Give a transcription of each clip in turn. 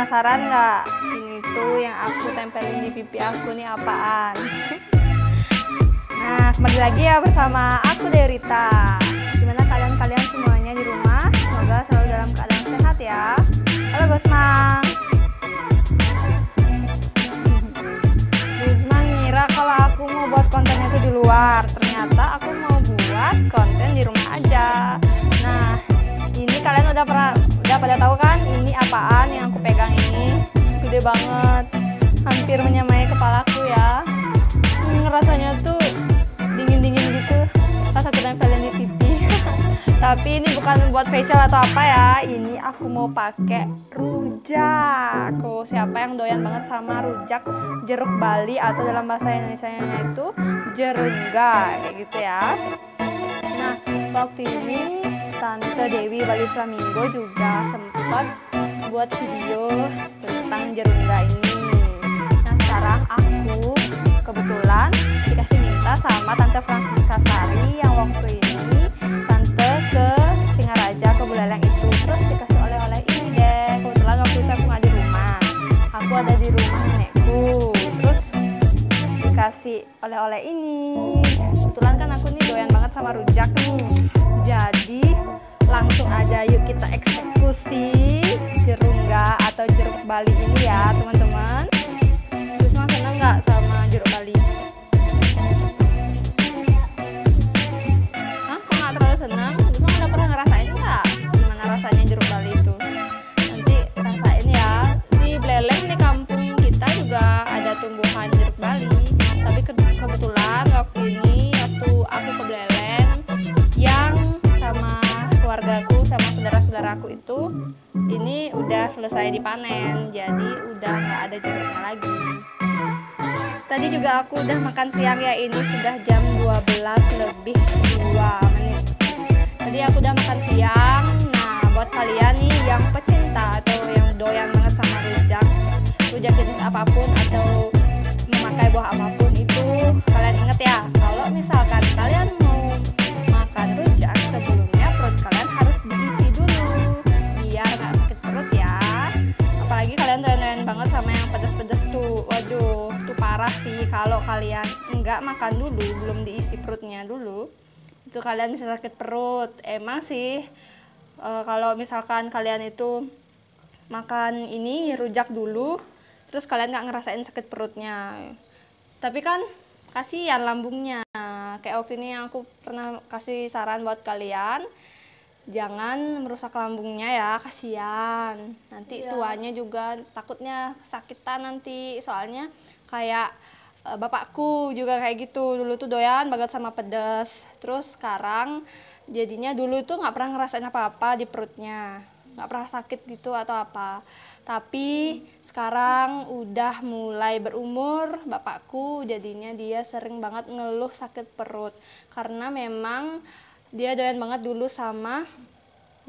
penasaran nggak? Ini tuh yang aku tempelin di pipi aku nih apaan? Nah, kembali lagi ya bersama aku Deorita. Gimana kalian semuanya di rumah? Semoga selalu dalam keadaan sehat ya. Halo Gosmang. Gosmang ngira kalau aku mau buat kontennya itu di luar. Ternyata aku mau buat konten di rumah aja. Nah, ini kalian udah pada tahu kan ini apaan yang aku pegang ini? Gede banget, hampir menyamai kepalaku ya. Rasanya tuh dingin gitu pas aku tempelin di pipi. Tapi ini bukan buat facial atau apa ya, ini aku mau pakai rujak. Siapa yang doyan banget sama rujak jeruk Bali atau dalam bahasa Indonesianya itu jerungga kayak gitu ya. Nah, waktu ini Tante Dewi Bali Flamingo juga sempat buat video tentang jerungga ini. Nah, sekarang aku kebetulan dikasih minta sama Tante Francisca Sari yang waktu ini Tante ke Singaraja ke Buleleng itu, terus dikasih oleh-oleh ini deh. Kebetulan waktu itu aku nggak di rumah, aku ada di rumah nenekku, terus dikasih oleh-oleh ini. Kebetulan kan aku nih doyan banget sama rujak nih, jadi langsung aja yuk kita eksekusi jerungga atau jeruk Bali ini ya teman-teman. Terus emang seneng nggak sama jeruk Bali? Hah? Kok nggak terlalu seneng? Terus emang udah pernah ngerasain nggak gimana rasanya jeruk Bali itu? Nanti rasain ya. Di Buleleng di kampung kita juga ada tumbuhan jeruk Bali. Tapi kebetulan waktu aku ke Buleleng yang sama keluargaku sama saudara-saudaraku itu ini udah selesai dipanen, jadi udah nggak ada jeruknya lagi. Tadi juga aku udah makan siang ya, ini sudah jam 12:02. Tadi aku udah makan siang. Nah, buat kalian nih yang pecinta atau yang doyan banget sama rujak jenis apapun atau memakai buah apapun itu, kalian inget ya, kalau misalkan kalian mau makan rujak sebelumnya perut kalian harus diisi dulu biar nggak sakit perut ya. Apalagi kalian doyan banget sama yang pedas-pedas tuh, waduh tuh parah sih. Kalau kalian nggak makan dulu, belum diisi perutnya dulu, itu kalian bisa sakit perut. Emang sih kalau misalkan kalian itu makan ini rujak dulu terus kalian nggak ngerasain sakit perutnya, tapi kan kasihan lambungnya. Kayak waktu ini yang aku pernah kasih saran buat kalian, jangan merusak lambungnya ya, kasihan. Nanti tuanya juga takutnya kesakitan nanti. Soalnya kayak bapakku juga kayak gitu, dulu tuh doyan banget sama pedas. Terus sekarang jadinya dulu tuh nggak pernah ngerasain apa-apa di perutnya, nggak pernah sakit gitu atau apa. Tapi sekarang udah mulai berumur bapakku, jadinya dia sering banget ngeluh sakit perut karena memang dia doyan banget dulu sama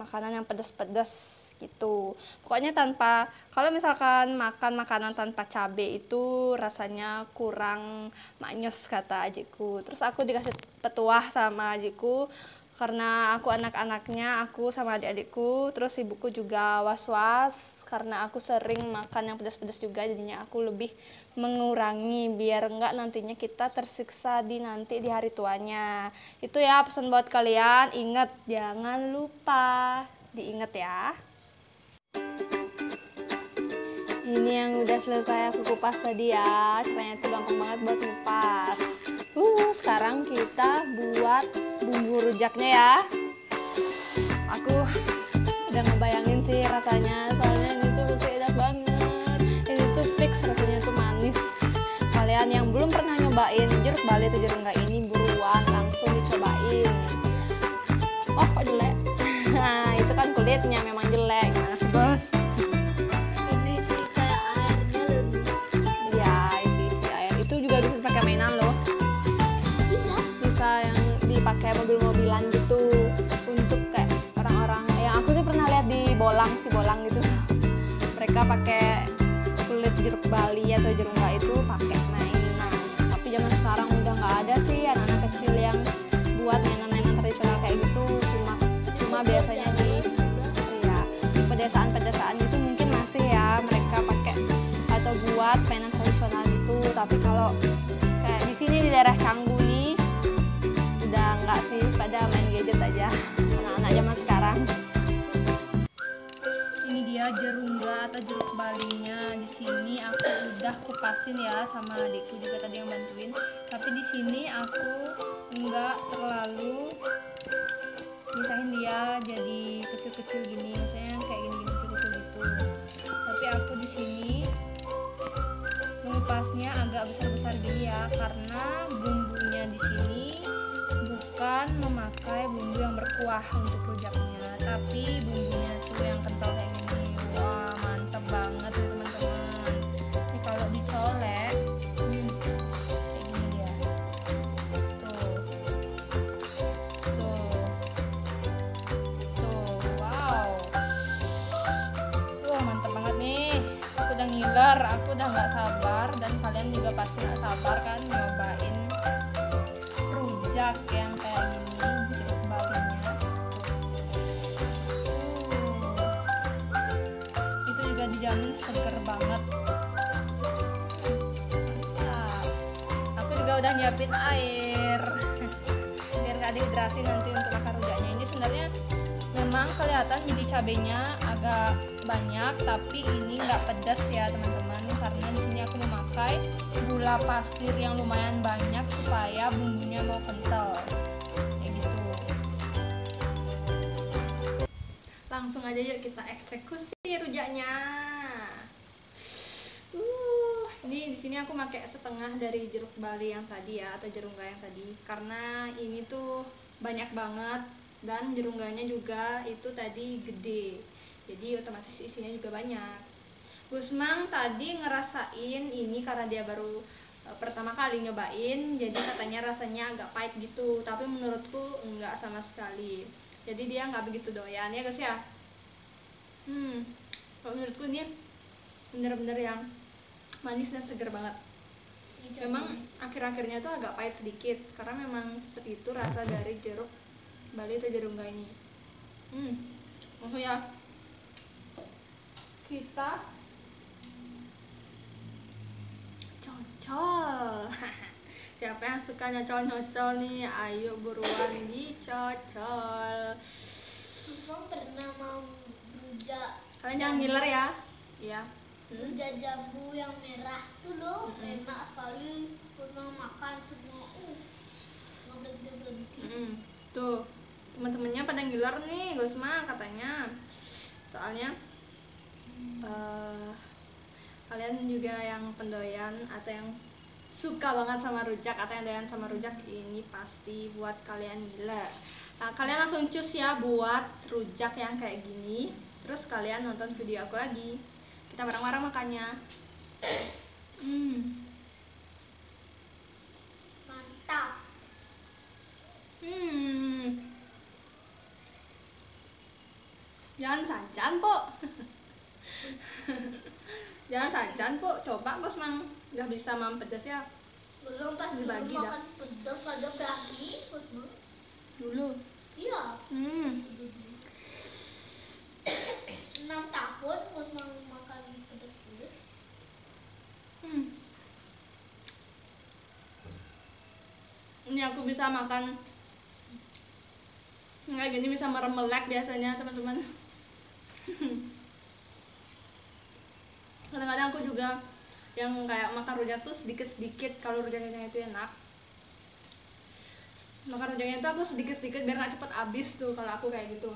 makanan yang pedas-pedas gitu. Pokoknya kalau misalkan makan makanan tanpa cabai itu rasanya kurang maknyos kata adikku. Terus aku dikasih petuah sama adikku karena aku anak-anaknya, aku sama adik-adikku, terus ibuku juga was-was karena aku sering makan yang pedas-pedas juga, jadinya aku lebih mengurangi biar enggak nantinya kita tersiksa nanti di hari tuanya. Itu ya pesan buat kalian, ingat jangan lupa, diingat ya. Ini yang udah selesai aku kupas tadi ya, caranya itu gampang banget buat kupas. Sekarang kita buat bumbu rujaknya ya. Aku udah ngebayangin sih rasanya, soalnya ini tuh pasti enak banget. Ini tuh fix rasanya tuh manis. Kalian yang belum pernah nyobain jeruk Bali atau jerungga ini, buruan langsung dicobain. Oh kok jelek? Nah itu kan kulitnya memang jelek, gimana sih bos? Ini sih kayak airnya lebih. Iya, isi air itu juga bisa pakai mainan loh. Bisa yang dipakai mobil-mobilan gitu, untuk kayak orang-orang yang aku sih pernah lihat di bolang gitu, mereka pakai kulit jeruk Bali atau jerungga itu pakai mainan. Tapi zaman sekarang udah nggak ada sih anak-anak kecil yang buat mainan-mainan tradisional kayak gitu, cuma biasanya di pedesaan-pedesaan itu mungkin masih ya mereka buat mainan tradisional gitu. Tapi kalau kayak di sini di daerah Canggu nih udah nggak sih, pada main gadget aja anak-anak zaman sekarang. Ini dia jerungga atau jeruk balinya. Di sini aku udah kupasin ya, sama adikku juga tadi yang bantuin. Tapi di sini aku nggak terlalu misahin dia jadi kecil-kecil gini, maksudnya kayak gini-gini kecil-kecil gitu. Tapi aku di sini mengupasnya agak besar-besar gini ya, karena bumbunya di sini bukan memakai bumbu yang berkuah untuk rujaknya, tapi bumbunya tuh yang kental kayak gini. Wah, mantep banget nih teman-teman. Ini kalau dicolek kayak gini dia. Tuh. Tuh. Tuh, wow. Wah, mantep banget nih. Aku udah ngiler, aku udah nggak sabar, dan kalian juga pasti nggak sabar kan nyobain rujak yang kayak gini, jeruk balinya. Itu juga dijamin seger banget. Mantap. Aku juga udah nyiapin air biar nggak dehidrasi nanti untuk makan rujaknya. Ini sebenarnya memang kelihatan jadi cabenya agak banyak, tapi ini nggak pedas ya teman-teman, karena di sini aku memakai gula pasir yang lumayan banyak supaya bumbunya mau kental kayak gitu. Langsung aja yuk kita eksekusi rujaknya. Ini di sini aku pakai setengah dari jeruk bali yang tadi ya, atau jerungga yang tadi, karena ini tuh banyak banget dan jerungganya juga itu tadi gede, jadi otomatis isinya juga banyak. Gusmang tadi ngerasain ini karena dia baru pertama kali nyobain, jadi katanya rasanya agak pahit gitu, tapi menurutku enggak sama sekali, jadi dia nggak begitu doyan ya guys ya. Kalau menurutku ini bener-bener yang manis dan seger banget. Memang akhir-akhirnya tuh agak pahit sedikit, karena memang seperti itu rasa dari jeruk bali atau jerungga ini. Maksudnya kita cocol. Siapa yang suka nyocol-nyocol nih, ayo buruan dicocol. Emang pernah mau rujak. Kalian jangan ngiler ya. Iya. Rujak jambu yang merah tuh loh, enak sekali. Pernah makan semua. Nggak berhenti. Tuh, teman-temannya pada ngiler nih, Gusma katanya. Soalnya kalian juga yang pendoyan atau yang suka banget sama rujak atau yang doyan sama rujak, ini pasti buat kalian gila. Nah, kalian langsung cus ya buat rujak yang kayak gini, terus kalian nonton video aku lagi, kita bareng-bareng makannya. Mantap. Jangan sajan po. Jangan sajan po, coba bos mang, udah bisa mam pedas ya. Belum pas dulu Dibagi dah. makan pedas ada berani. Dulu. Iya. 6 tahun gue mau makan pedas-pedas. Ini aku bisa makan nggak gini, bisa meremelek biasanya teman-teman. Kadang-kadang aku juga yang kayak makan rujak tuh sedikit-sedikit kalau rujaknya itu enak. Makan rujaknya itu aku sedikit-sedikit biar nggak cepet habis tuh kalau aku kayak gitu.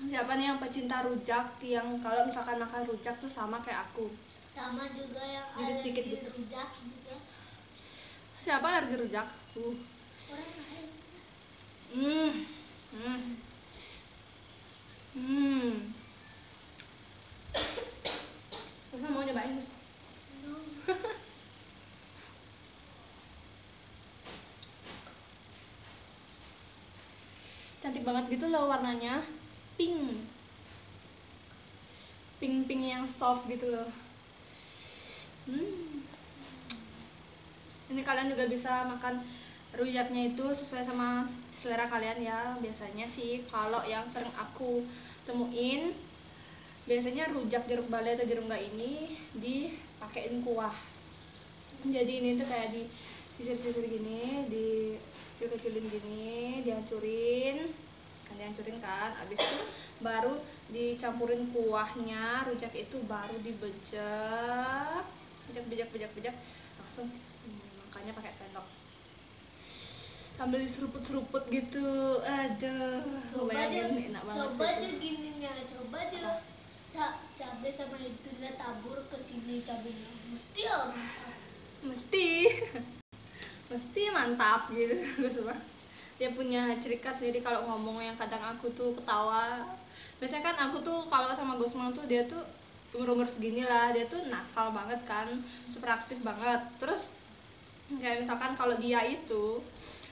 Siapa nih yang pecinta rujak, yang kalau misalkan makan rujak tuh sama kayak aku? Sama juga yang Sedikit-sedikit alergi gitu. rujak juga. Siapa alergi rujak? Orang lain. Terus mau nyobain? No. Cantik banget gitu loh warnanya, pink yang soft gitu loh. Ini kalian juga bisa makan rujaknya itu sesuai sama selera kalian ya. Biasanya sih kalau yang sering aku temuin biasanya rujak jeruk bali atau jeruk nggak ini dipakein kuah. Jadi ini tuh kayak di sisir-sisir gini, di kecil-kecilin gini, dihancurin kan, abis itu baru dicampurin kuahnya, rujak itu baru dibejek, bejek langsung makannya pakai sendok sambil diseruput-seruput gitu. Aduh, bayangin enak banget. Coba aja gininya, coba aja cabai sama itunya tabur ke sini cabenya, mesti mantap. Mesti mantap gitu. Dia punya ciri khas sendiri kalau ngomong, yang kadang aku tuh ketawa. Biasanya kan aku tuh kalau sama Gusman tuh dia tuh umur segini lah, dia tuh nakal banget kan, super aktif banget. Terus kayak misalkan kalau dia itu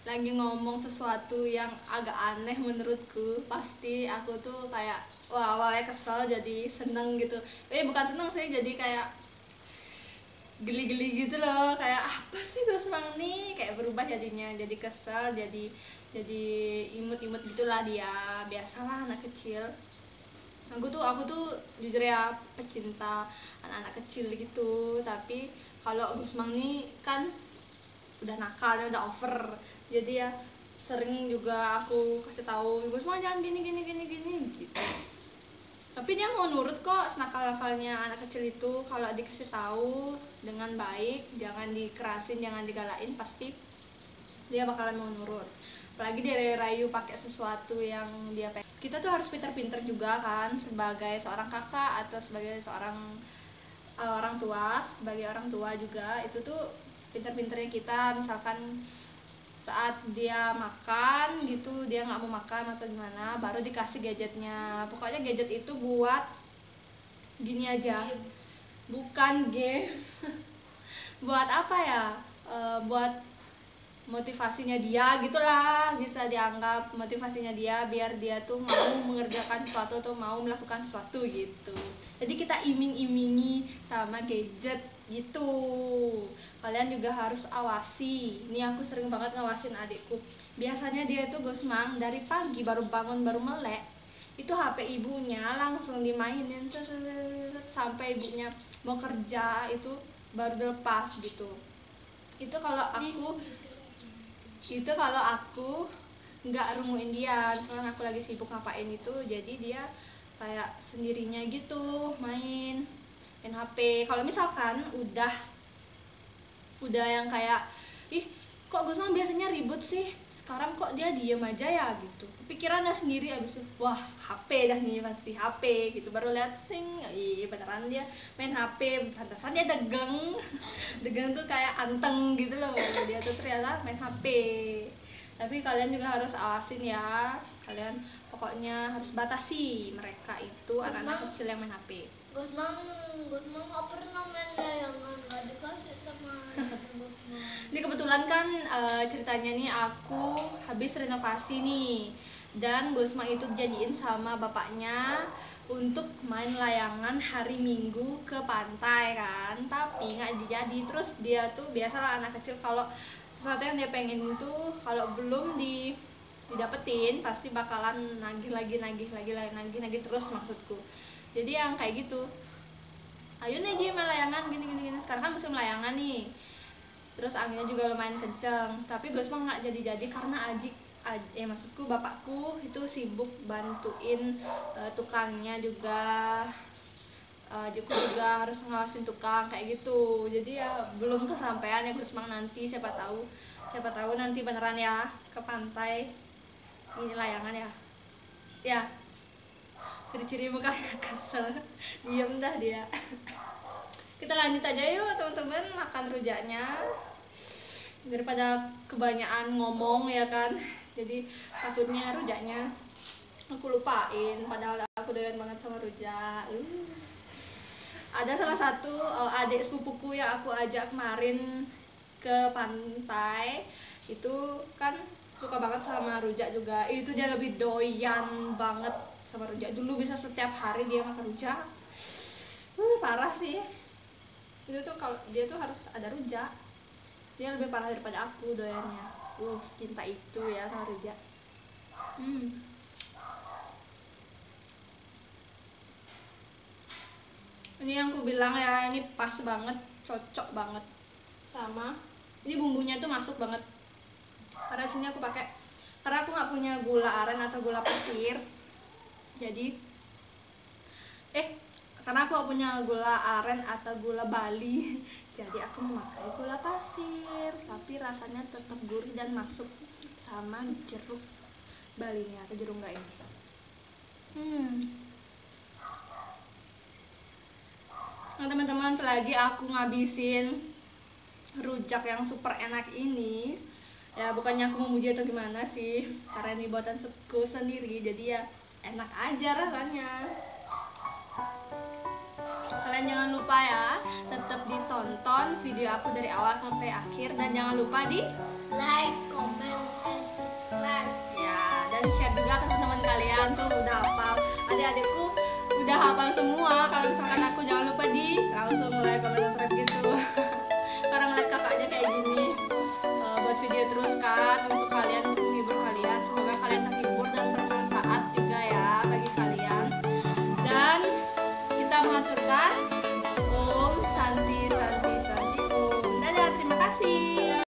lagi ngomong sesuatu yang agak aneh menurutku, pasti aku tuh kayak wah, awalnya kesel jadi seneng gitu. Bukan seneng sih, jadi kayak geli-geli gitu loh, kayak apa sih Gusman nih, kayak berubah jadinya, jadi kesel, jadi imut-imut gitulah dia. Biasalah anak kecil. Aku tuh jujur ya pecinta anak-anak kecil gitu. Tapi kalau Gusman nih kan udah nakalnya udah over, jadi ya sering juga aku kasih tahu Gusman jangan gini gitu. Tapi dia mau nurut kok, senakal-nakalnya anak kecil itu. Kalau dikasih tahu dengan baik, jangan dikerasin, jangan digalain, pasti dia bakalan mau nurut. Apalagi dia rayu pakai sesuatu yang dia pengen. Kita tuh harus pinter-pinter juga kan, sebagai seorang kakak atau sebagai seorang orang tua. Sebagai orang tua juga itu tuh pinter-pinternya kita, misalkan saat dia makan gitu, dia nggak mau makan atau gimana, baru dikasih gadgetnya. Pokoknya gadget itu buat gini aja, bukan game. Buat apa ya, buat motivasinya dia gitulah, bisa dianggap motivasinya dia biar dia tuh mau mengerjakan sesuatu atau mau melakukan sesuatu gitu. Jadi kita iming-imingi sama gadget gitu. Kalian juga harus awasi. Ini aku sering banget ngawasin adikku. Biasanya dia tuh Gusmang dari pagi baru bangun, baru melek, itu HP ibunya langsung dimainin sampai ibunya mau kerja itu baru dilepas gitu. Itu kalau aku nggak rumuin dia, misalnya aku lagi sibuk ngapain itu, jadi dia kayak sendirinya gitu main HP. Kalau misalkan udah yang kayak ih kok Gusman biasanya ribut sih, sekarang kok dia diem aja ya gitu, pikirannya sendiri, abis itu wah HP dah nih, pasti HP gitu. Baru lihat sing, beneran dia main HP, pantasan dia degeng. Degeng tuh kayak anteng gitu loh, dia tuh ternyata main HP. Tapi kalian juga harus awasin ya, kalian pokoknya harus batasi mereka itu, anak-anak kecil yang main HP. Gusman nggak pernah main layangan, nggak dikasih sama Gusman. Ini kebetulan kan ceritanya nih, aku habis renovasi nih, dan Gusman itu janjiin sama bapaknya untuk main layangan hari Minggu ke pantai kan, tapi nggak jadi. Terus dia tuh biasalah anak kecil, kalau sesuatu yang dia pengen itu kalau belum didapetin pasti bakalan nagih lagi terus maksudku. Jadi yang kayak gitu, ayo nih Ji main layangan gini. Sekarang kan musim layangan nih, terus anginnya juga lumayan kenceng. Tapi Gusman nggak jadi karena maksudku bapakku itu sibuk bantuin tukangnya juga. Juga harus ngawasin tukang kayak gitu. Jadi ya belum kesampaian ya Gusman, nanti siapa tahu nanti beneran ya ke pantai ini layangan ya. Ciri-ciri mukanya kesel, diem dah dia. Kita lanjut aja yuk teman-teman, makan rujaknya daripada kebanyakan ngomong ya kan. Jadi takutnya rujaknya aku lupain, padahal aku doyan banget sama rujak. Ada salah satu adik sepupuku yang aku ajak kemarin ke pantai, itu kan suka banget sama rujak juga. Itu dia lebih doyan banget sama rujak. Dulu bisa setiap hari dia makan rujak. Parah sih. Itu tuh kalau dia tuh harus ada rujak. Dia lebih parah daripada aku doyannya. Secinta itu ya sama rujak. Ini yang aku bilang ya, ini pas banget, cocok banget sama ini, bumbunya tuh masuk banget. Karena sini aku pakai, karena aku nggak punya gula aren atau gula pasir, jadi karena aku gak punya gula aren atau gula Bali, jadi aku memakai gula pasir, tapi rasanya tetap gurih dan masuk sama jeruk Balinya atau jeruk enggak ini. Nah teman-teman, selagi aku ngabisin rujak yang super enak ini, ya bukannya aku memuji atau gimana sih, karena ini buatanku sendiri, jadi ya enak aja rasanya. Kalian jangan lupa ya, tetap ditonton video aku dari awal sampai akhir, dan jangan lupa di like, comment, and subscribe. Ya, dan share juga ke teman-teman kalian tuh udah hafal. Adik-adikku udah hafal semua. Kalau misalkan aku, jangan lupa di langsung like, comment, subscribe gitu. Karena ngeliat kakaknya kayak gini, buat video terus kan untuk kalian, untuk menghibur kalian. Semoga kalian terhibur dan bermanfaat juga ya bagi kalian. Dan kita mengaturkan